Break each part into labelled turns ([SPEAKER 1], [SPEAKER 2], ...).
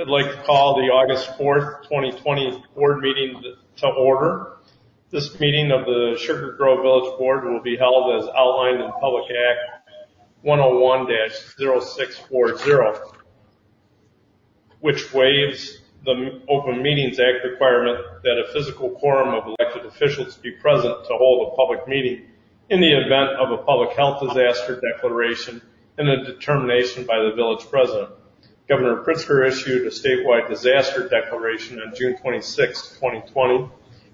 [SPEAKER 1] I'd like to call the August 4th, 2020 board meeting to order. This meeting of the Sugar Grove Village Board will be held as outlined in Public Act 101-0640, which waives the Open Meetings Act requirement that a physical quorum of elected officials be present to hold a public meeting in the event of a public health disaster declaration and a determination by the village president. Governor Pritzker issued a statewide disaster declaration on June 26, 2020.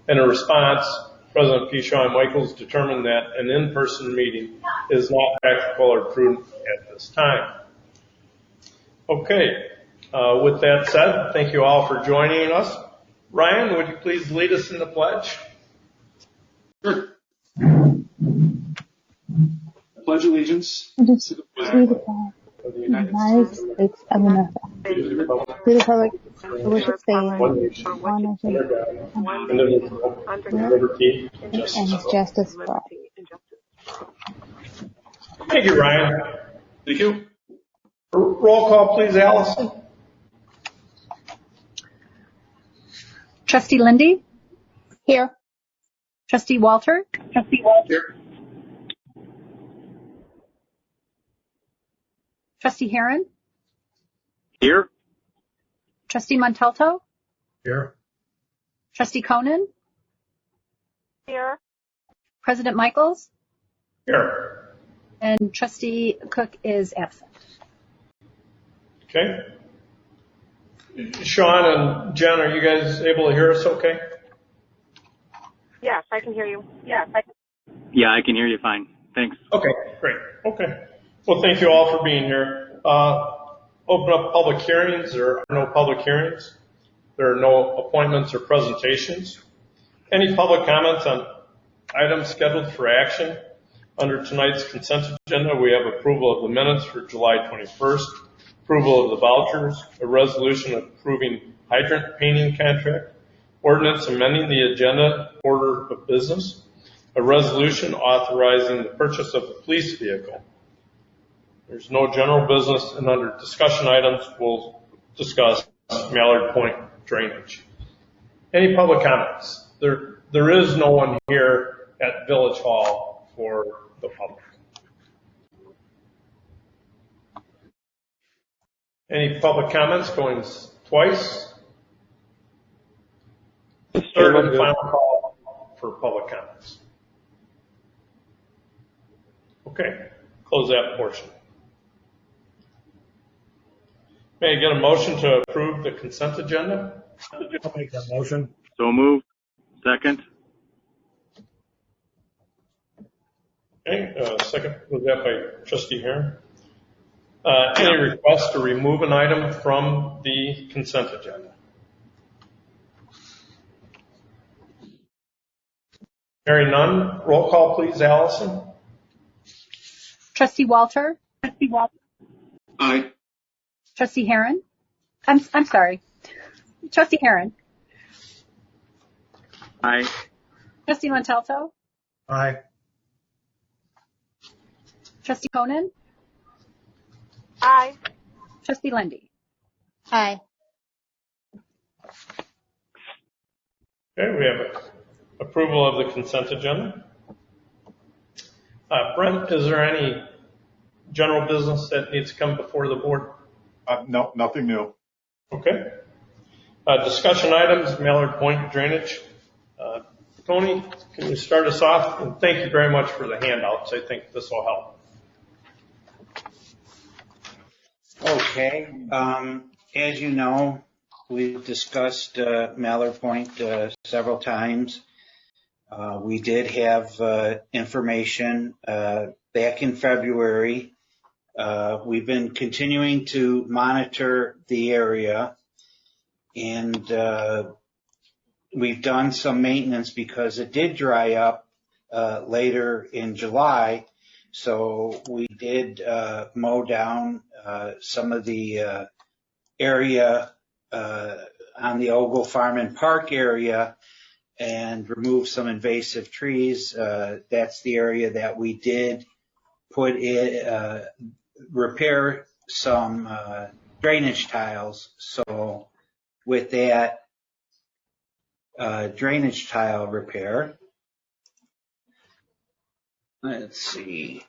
[SPEAKER 1] In a response, President P. Shawn Michaels determined that an in-person meeting is not practical or prudent at this time. Okay, with that said, thank you all for joining us. Ryan, would you please lead us in the pledge?
[SPEAKER 2] Sure. I pledge allegiance to the flag of the United States of America, to the republic for which it stands, one nation, under liberty and
[SPEAKER 3] justice for all.
[SPEAKER 1] Thank you, Ryan.
[SPEAKER 2] Thank you.
[SPEAKER 1] Roll call, please, Allison.
[SPEAKER 4] Trustee Lindy?
[SPEAKER 3] Here.
[SPEAKER 4] Trustee Walter?
[SPEAKER 2] Here.
[SPEAKER 4] Trustee Heron?
[SPEAKER 5] Here.
[SPEAKER 4] Trustee Montalto?
[SPEAKER 1] Here.
[SPEAKER 4] Trustee Conan?
[SPEAKER 3] Here.
[SPEAKER 4] President Michaels?
[SPEAKER 1] Here.
[SPEAKER 4] And Trustee Cook is absent.
[SPEAKER 1] Okay. Sean and Jen, are you guys able to hear us okay?
[SPEAKER 3] Yes, I can hear you.
[SPEAKER 5] Yeah, I can hear you fine. Thanks.
[SPEAKER 1] Okay, great. Okay. Well, thank you all for being here. Open up public hearings. There are no public hearings. There are no appointments or presentations. Any public comments on items scheduled for action? Under tonight's consent agenda, we have approval of the minutes for July 21st, approval of the vouchers, a resolution approving hydrant painting contract, ordinance amending the agenda order of business, a resolution authorizing the purchase of a police vehicle. There's no general business, and under discussion items, we'll discuss Mallard Point drainage. Any public comments? There is no one here at Village Hall for the public. Any public comments going twice? Third and final call for public comments. Okay, close that portion. May I get a motion to approve the consent agenda?
[SPEAKER 6] I'll make that motion.
[SPEAKER 5] So moved. Second.
[SPEAKER 1] Okay, second was that by Trustee Heron. Any requests to remove an item from the consent agenda? Hearing none, roll call please, Allison.
[SPEAKER 4] Trustee Walter?
[SPEAKER 2] Aye.
[SPEAKER 4] Trustee Heron? I'm sorry. Trustee Heron?
[SPEAKER 5] Aye.
[SPEAKER 4] Trustee Montalto?
[SPEAKER 6] Aye.
[SPEAKER 4] Trustee Conan?
[SPEAKER 3] Aye.
[SPEAKER 4] Trustee Lindy?
[SPEAKER 3] Aye.
[SPEAKER 1] Okay, we have approval of the consent agenda. Brent, is there any general business that needs to come before the board?
[SPEAKER 7] No, nothing new.
[SPEAKER 1] Okay. Discussion items, Mallard Point drainage. Tony, can you start us off? And thank you very much for the handouts. I think this will help.
[SPEAKER 8] Okay. As you know, we've discussed Mallard Point several times. We did have information back in February. We've been continuing to monitor the area, and we've done some maintenance because it did dry up later in July. So we did mow down some of the area on the Ogle Farm and Park area and remove some invasive trees. That's the area that we did put in, repair some drainage tiles. So with that drainage tile repair, let's see.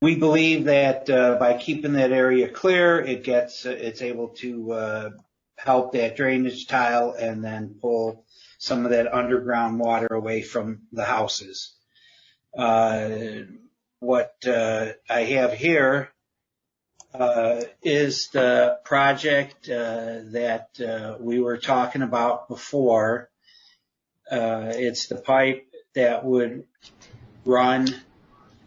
[SPEAKER 8] We believe that by keeping that area clear, it's able to help that drainage tile and then pull some of that underground water away from the houses. What I have here is the project that we were talking about before. It's the pipe that would run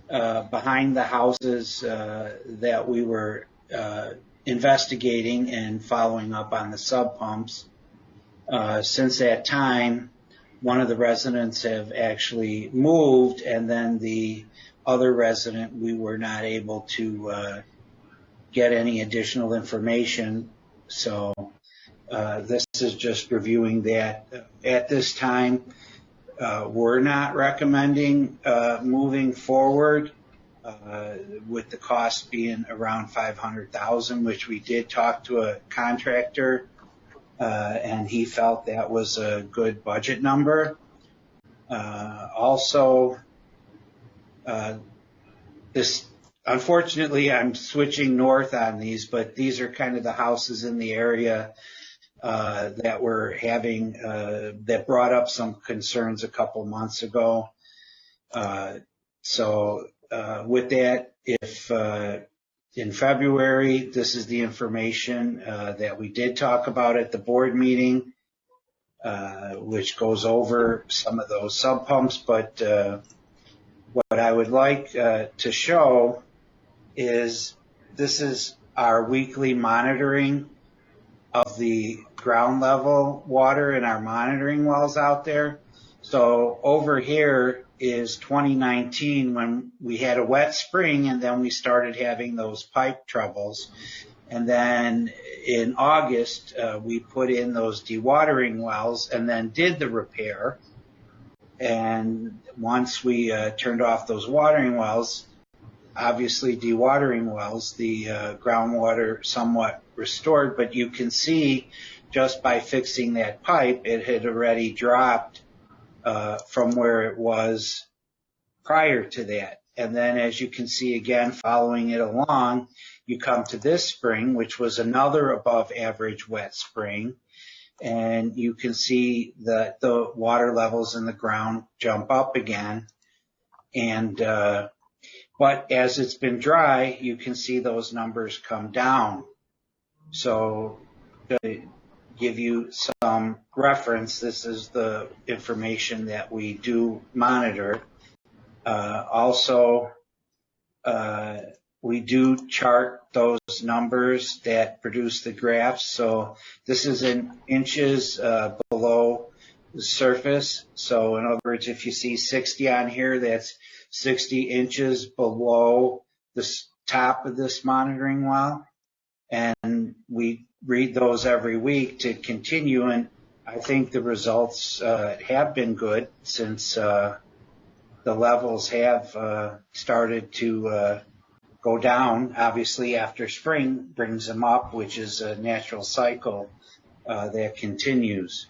[SPEAKER 8] behind the houses that we were investigating and following up on the sub pumps. Since that time, one of the residents have actually moved, and then the other resident, we were not able to get any additional information. So this is just reviewing that. At this time, we're not recommending moving forward with the cost being around $500,000, which we did talk to a contractor, and he felt that was a good budget number. Also, unfortunately, I'm switching north on these, but these are kind of the houses in the area that we're having, that brought up some concerns a couple months ago. With that, if in February, this is the information that we did talk about at the board meeting, which goes over some of those sub pumps. But what I would like to show is this is our weekly monitoring of the ground level water in our monitoring wells out there. So over here is 2019, when we had a wet spring, and then we started having those pipe troubles. And then in August, we put in those dewatering wells and then did the repair. And once we turned off those watering wells, obviously dewatering wells, the groundwater somewhat restored, but you can see just by fixing that pipe, it had already dropped from where it was prior to that. And then as you can see again, following it along, you come to this spring, which was another above average wet spring. And you can see that the water levels in the ground jump up again. And, but as it's been dry, you can see those numbers come down. So to give you some reference, this is the information that we do monitor. Also, we do chart those numbers that produce the graphs. So this is in inches below the surface. So in other words, if you see 60 on here, that's 60 inches below the top of this monitoring well. And we read those every week to continue. And I think the results have been good since the levels have started to go down. Obviously, after spring brings them up, which is a natural cycle that continues.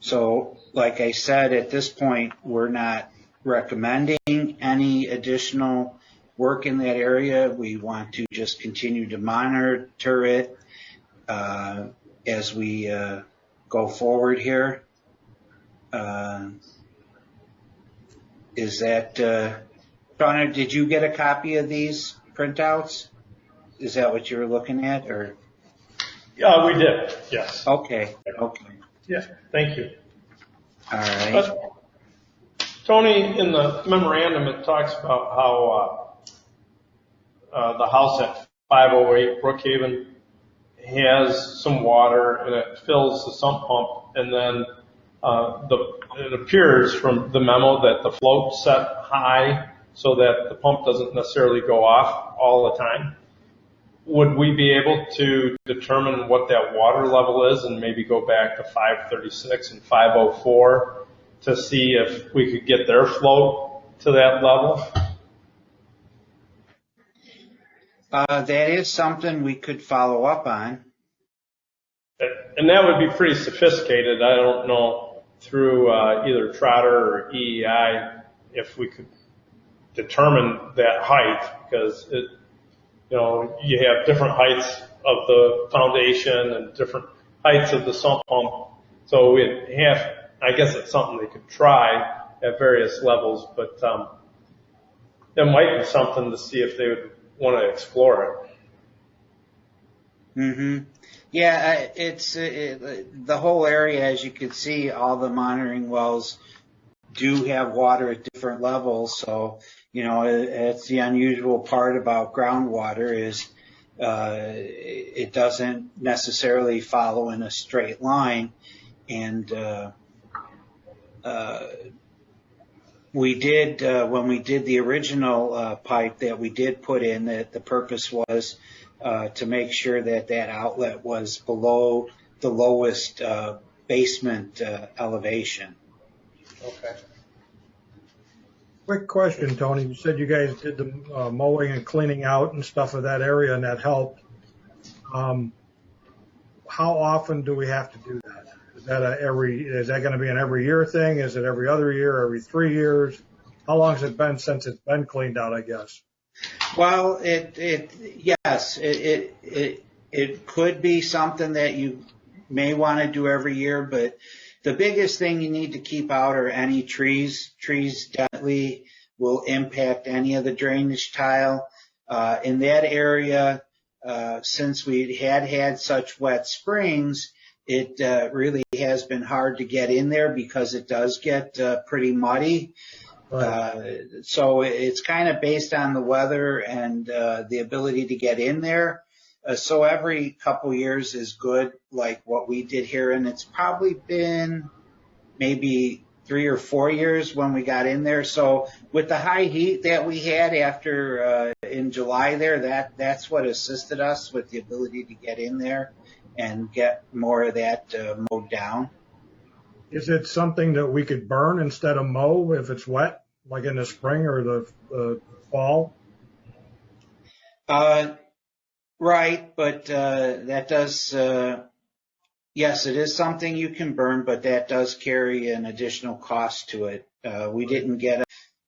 [SPEAKER 8] So, like I said, at this point, we're not recommending any additional work in that area. We want to just continue to monitor it as we go forward here. Is that, Donna, did you get a copy of these printouts? Is that what you were looking at, or?
[SPEAKER 1] Yeah, we did, yes.
[SPEAKER 8] Okay, okay.
[SPEAKER 1] Yeah, thank you.
[SPEAKER 8] All right.
[SPEAKER 1] Tony, in the memorandum, it talks about how the house at 508 Brookhaven has some water and it fills the sump pump, and then it appears from the memo that the float's set high so that the pump doesn't necessarily go off all the time. Would we be able to determine what that water level is and maybe go back to 536 and 504 to see if we could get their float to that level?
[SPEAKER 8] That is something we could follow up on.
[SPEAKER 1] And that would be pretty sophisticated. I don't know through either Trotter or EEI if we could determine that height, because you have different heights of the foundation and different heights of the sump pump. So I guess it's something they could try at various levels, but that might be something to see if they would want to explore it.
[SPEAKER 8] Mm-hmm. Yeah, the whole area, as you can see, all the monitoring wells do have water at different levels. So, it's the unusual part about groundwater is it doesn't necessarily follow in a straight line. And we did, when we did the original pipe that we did put in, that the purpose was to make sure that outlet was below the lowest basement elevation.
[SPEAKER 1] Okay.
[SPEAKER 6] Quick question, Tony. You said you guys did the mowing and cleaning out and stuff of that area, and that helped. How often do we have to do that? Is that going to be an every year thing? Is it every other year, every 3 years? How long has it been since it's been cleaned out, I guess?
[SPEAKER 8] Well, yes, it could be something that you may want to do every year, but the biggest thing you need to keep out are any trees. Trees definitely will impact any of the drainage tile. In that area, since we had such wet springs, it really has been hard to get in there because it does get pretty muddy. Right. So it's kind of based on the weather and the ability to get in there. So every couple years is good, like what we did here, and it's probably been maybe 3 or 4 years when we got in there. So with the high heat that we had after in July there, that's what assisted us with the ability to get in there and get more of that mowed down.
[SPEAKER 6] Is it something that we could burn instead of mow if it's wet, like in the spring or the fall?
[SPEAKER 8] Right, but that does, yes, it is something you can burn, but that does carry an additional cost to it. We didn't get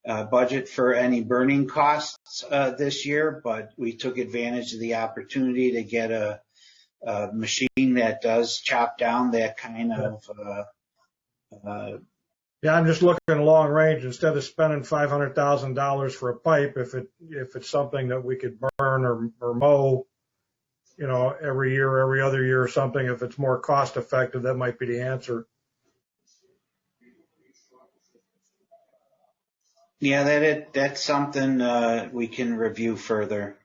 [SPEAKER 8] a budget for any burning costs this year, but we took advantage of the opportunity to get a machine that does chop down that kind of
[SPEAKER 6] yeah, I'm just looking long range. Instead of spending $500,000 for a pipe, if it's something that we could burn or mow, every year, every other year or something, if it's more cost effective, that might be the answer.
[SPEAKER 8] Yeah, that's something we can review further.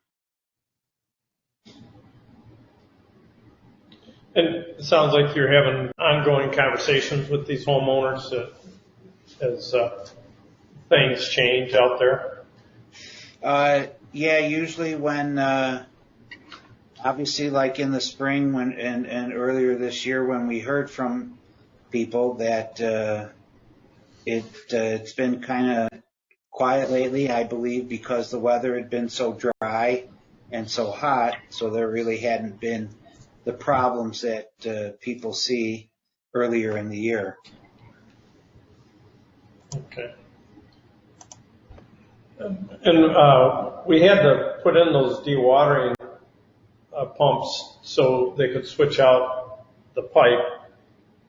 [SPEAKER 1] And it sounds like you're having ongoing conversations with these homeowners as things change out there.
[SPEAKER 8] Yeah, usually when, obviously like in the spring and earlier this year when we heard from people that it's been kind of quiet lately, I believe, because the weather had been so dry and so hot, so there really hadn't been the problems that people see earlier in the year.
[SPEAKER 1] Okay. And we had to put in those dewatering pumps so they could switch out the pipe.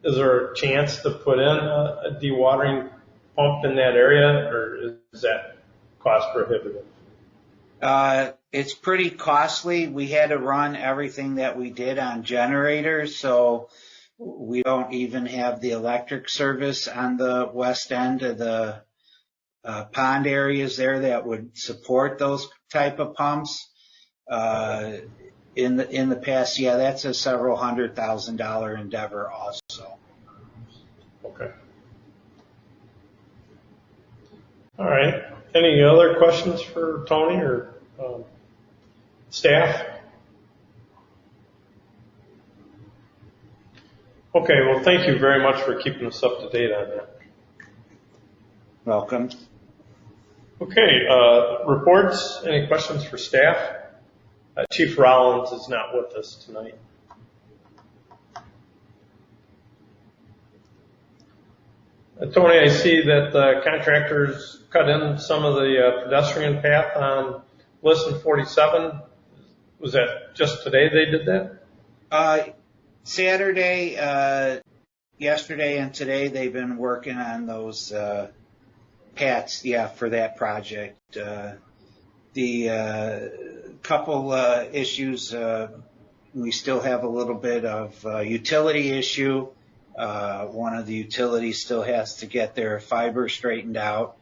[SPEAKER 1] Is there a chance to put in a dewatering pump in that area, or is that cost prohibitive?
[SPEAKER 8] It's pretty costly. We had to run everything that we did on generators, so we don't even have the electric service on the west end of the pond areas there that would support those type of pumps. In the past, yeah, that's a several $100,000 endeavor also.
[SPEAKER 1] Okay. All right. Any other questions for Tony or staff? Okay. Well, thank you very much for keeping us up to date on that.
[SPEAKER 8] Welcome.
[SPEAKER 1] Okay. Reports. Any questions for staff? Chief Rollins is not with us tonight. Tony, I see that the contractors cut in some of the pedestrian path on Listen 47. Was that just today they did that?
[SPEAKER 8] Saturday, yesterday and today they've been working on those paths, for that project. The couple issues, we still have a little bit of utility issue. One of the utilities still has to get their fiber straightened out.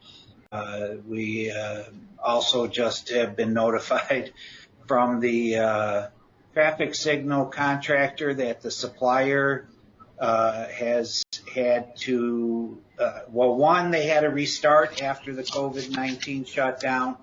[SPEAKER 8] We also just have been notified from the traffic signal contractor that the supplier has had to, they had to restart after the COVID-19 shutdown.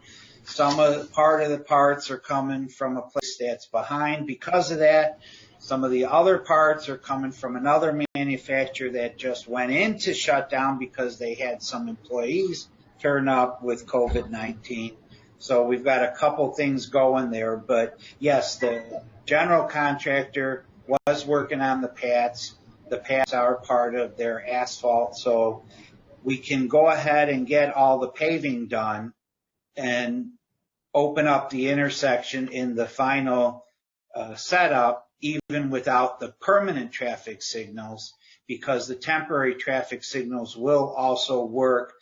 [SPEAKER 8] Part of the parts are coming from a place that's behind because of that. Some of the other parts are coming from another manufacturer that just went into shutdown because they had some employees turn up with COVID-19. So we've got a couple things going there. But yes, the general contractor was working on the paths. The paths are part of their asphalt. So we can go ahead and get all the paving done and open up the intersection in the final setup, even without the permanent traffic signals, because the temporary traffic signals will also work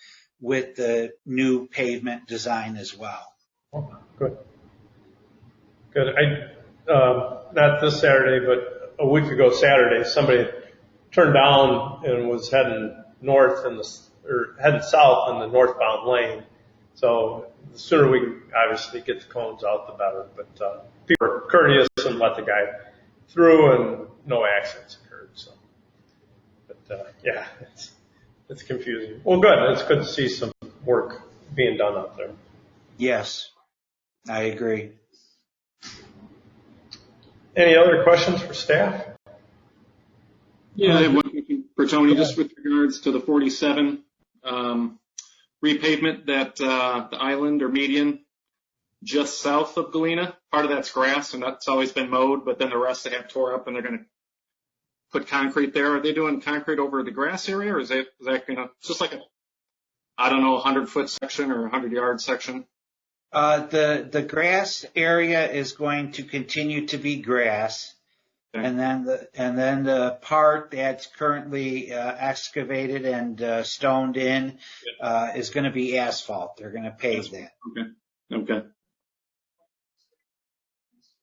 [SPEAKER 8] with the new pavement design as well.
[SPEAKER 1] Oh, good. Not this Saturday, but a week ago Saturday, somebody turned down and was heading north heading south in the northbound lane. So the sooner we can obviously get the cones out, the better. But people were courteous and let the guy through, and no accidents occurred. So, but it's confusing. Well, good. It's good to see some work being done out there.
[SPEAKER 8] Yes, I agree.
[SPEAKER 1] Any other questions for staff?
[SPEAKER 9] Yeah, I have one question for Tony, just with regards to the 47 repavement, that the island or median just south of Galena. Part of that's grass, and that's always been mowed, but then the rest they have tore up, and they're going to put concrete there. Are they doing concrete over the grass area, or is that just like a 100-foot section or 100-yard section?
[SPEAKER 8] The grass area is going to continue to be grass. Okay. And then the part that's currently excavated and stoned in is going to be asphalt. They're going to pave that.
[SPEAKER 9] Okay.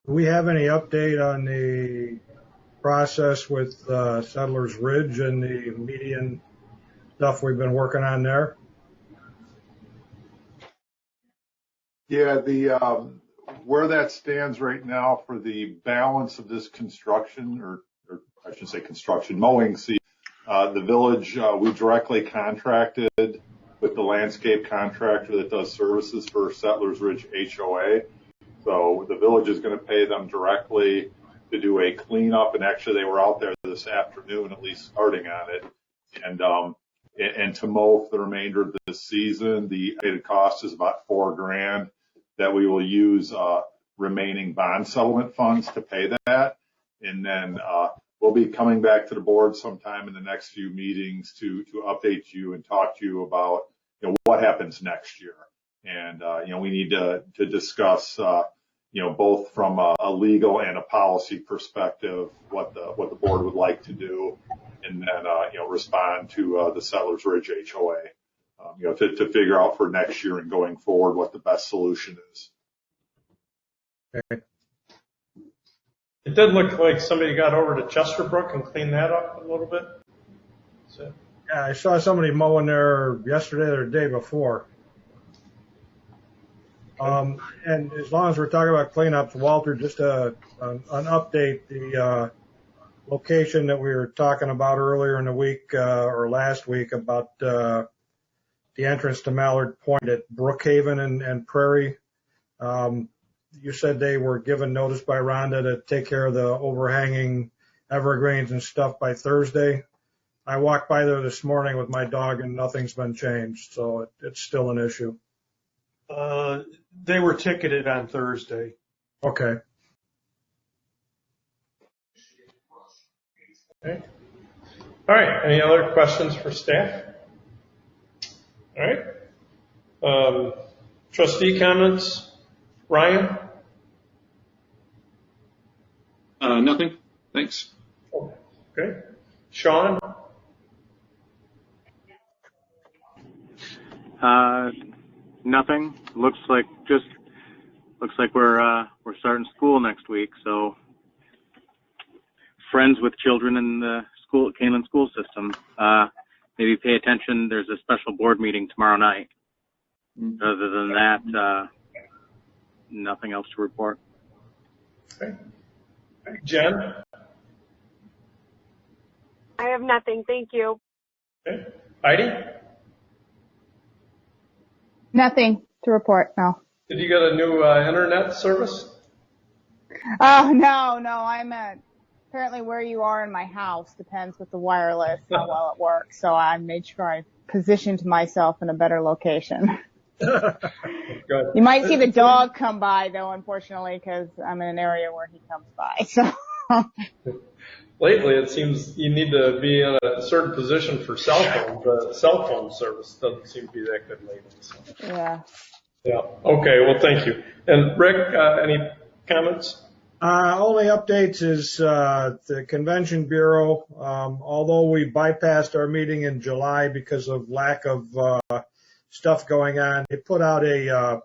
[SPEAKER 6] Do we have any update on the process with Settlers Ridge and the median stuff we've been working on there?
[SPEAKER 7] Yeah, where that stands right now for the balance of this construction, or I should say construction mowing season, the village, we directly contracted with the landscape contractor that does services for Settlers Ridge HOA. So the village is going to pay them directly to do a cleanup, and actually they were out there this afternoon, at least starting on it, and to mow for the remainder of this season. The estimated cost is about $4,000 that we will use remaining bond settlement funds to pay that, and then we'll be coming back to the board sometime in the next few meetings to update you and talk to you about what happens next year. And we need to discuss both from a legal and a policy perspective what the board would like to do, and then respond to the Settlers Ridge HOA to figure out for next year and going forward what the best solution is.
[SPEAKER 6] Okay.
[SPEAKER 1] It did look like somebody got over to Chesterbrook and cleaned that up a little bit. So.
[SPEAKER 6] Yeah, I saw somebody mowing there yesterday or the day before. And as long as we're talking about cleanups, Walter, just an update, the location that we were talking about earlier in the week or last week about the entrance to Mallard Point at Brookhaven and Prairie. You said they were given notice by Rhonda to take care of the overhanging evergreens and stuff by Thursday. I walked by there this morning with my dog and nothing's been changed, so it's still an issue.
[SPEAKER 10] They were ticketed on Thursday.
[SPEAKER 6] Okay.
[SPEAKER 1] Okay. All right. Any other questions for staff? All right. Trustee comments? Ryan?
[SPEAKER 9] Nothing. Thanks.
[SPEAKER 1] Okay. Sean?
[SPEAKER 5] Nothing. Looks like we're starting school next week, so friends with children in the Canelan school system, maybe pay attention. There's a special board meeting tomorrow night. Other than that, nothing else to report.
[SPEAKER 1] Okay. Jen?
[SPEAKER 3] I have nothing. Thank you.
[SPEAKER 1] Okay. Heidi?
[SPEAKER 2] Nothing to report, no.
[SPEAKER 1] Did you get a new internet service?
[SPEAKER 2] Oh, no, I'm apparently where you are in my house depends with the wireless, how well it works. So I made sure I positioned myself in a better location.
[SPEAKER 1] Good.
[SPEAKER 2] You might see the dog come by, though, unfortunately, because I'm in an area where he comes by. So
[SPEAKER 1] Lately, it seems you need to be in a certain position for cell phone. The cell phone service doesn't seem to be that good lately. So.
[SPEAKER 2] yeah.
[SPEAKER 1] Yeah. Okay. Well, thank you. And Rick, any comments?
[SPEAKER 6] Only updates is the Convention Bureau. Although we bypassed our meeting in July because of lack of stuff going on, they put out a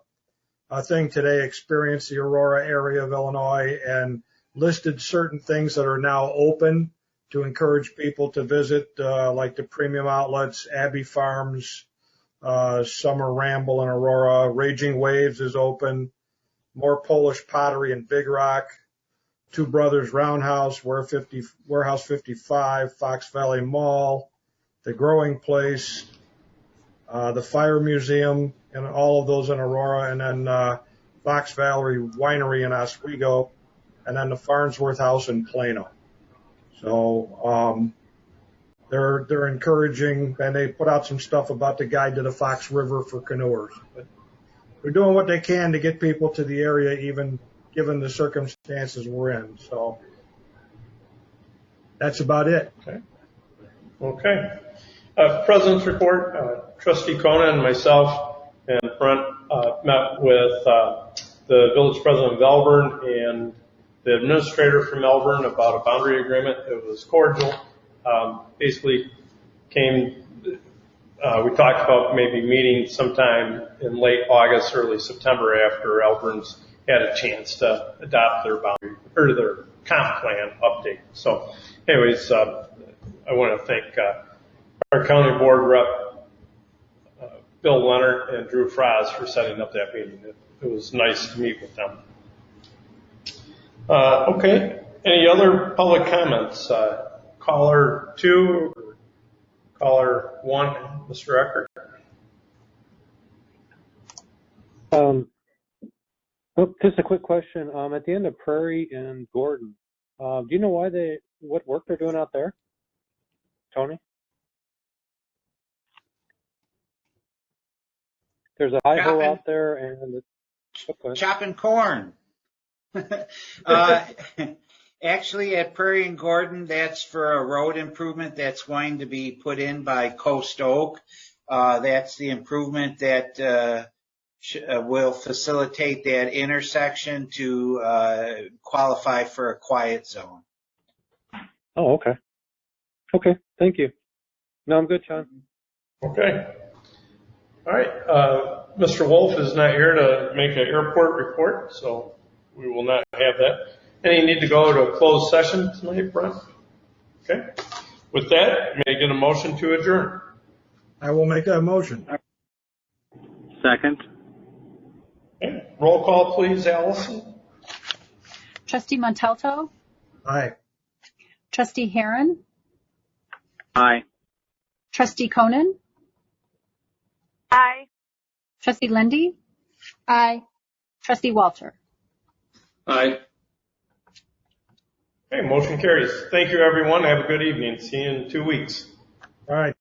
[SPEAKER 6] thing today, Experience the Aurora area of Illinois, and listed certain things that are now open to encourage people to visit, like the Premium Outlets, Abbey Farms, Summer Ramble in Aurora, Raging Waves is open, more Polish Pottery in Big Rock, Two Brothers Roundhouse, Warehouse 55, Fox Valley Mall, the Growing Place, the Fire Museum, and all of those in Aurora, and then Fox Valley Winery in Oswego, and then the Farnsworth House in Plano. So they're encouraging, and they put out some stuff about the guide to the Fox River for canoers. But they're doing what they can to get people to the area, even given the circumstances we're in. So that's about it.
[SPEAKER 1] Okay. President's report. Trustee Conan and myself and Brent met with the village president of Melbourne and the administrator from Melbourne about a boundary agreement. It was cordial. Basically we talked about maybe meeting sometime in late August, early September after Melbourne's had a chance to adopt their boundary or their comp plan update. So anyways, I want to thank our county board rep, Bill Leonard and Drew Fraz for setting up that meeting. It was nice to meet with them. Okay. Any other public comments? Caller 2 or caller 1, Mr. Eckert.
[SPEAKER 10] Just a quick question. At the end of Prairie and Gordon, do you know what work they're doing out there, Tony? There's a hi-ho out there and
[SPEAKER 8] chopping corn. Actually, at Prairie and Gordon, that's for a road improvement that's going to be put in by Coast Oak. That's the improvement that will facilitate that intersection to qualify for a quiet zone.
[SPEAKER 10] Oh, okay. Okay, thank you. No, I'm good, Sean.
[SPEAKER 1] Okay. All right. Mr. Wolf is not here to make an airport report, so we will not have that. Any need to go to a closed session tonight, Brent? Okay. With that, may I get a motion to adjourn?
[SPEAKER 6] I will make that motion.
[SPEAKER 5] Second.
[SPEAKER 1] Okay. Roll call, please, Allison.
[SPEAKER 4] Trustee Montalto?
[SPEAKER 6] Aye.
[SPEAKER 4] Trustee Heron?
[SPEAKER 5] Aye.
[SPEAKER 4] Trustee Conan?
[SPEAKER 3] Aye.
[SPEAKER 4] Trustee Lindy?
[SPEAKER 2] Aye.
[SPEAKER 4] Trustee Walter?
[SPEAKER 9] Aye.
[SPEAKER 1] Okay, motion carries. Thank you, everyone. Have a good evening. See you in 2 weeks.
[SPEAKER 6] All right.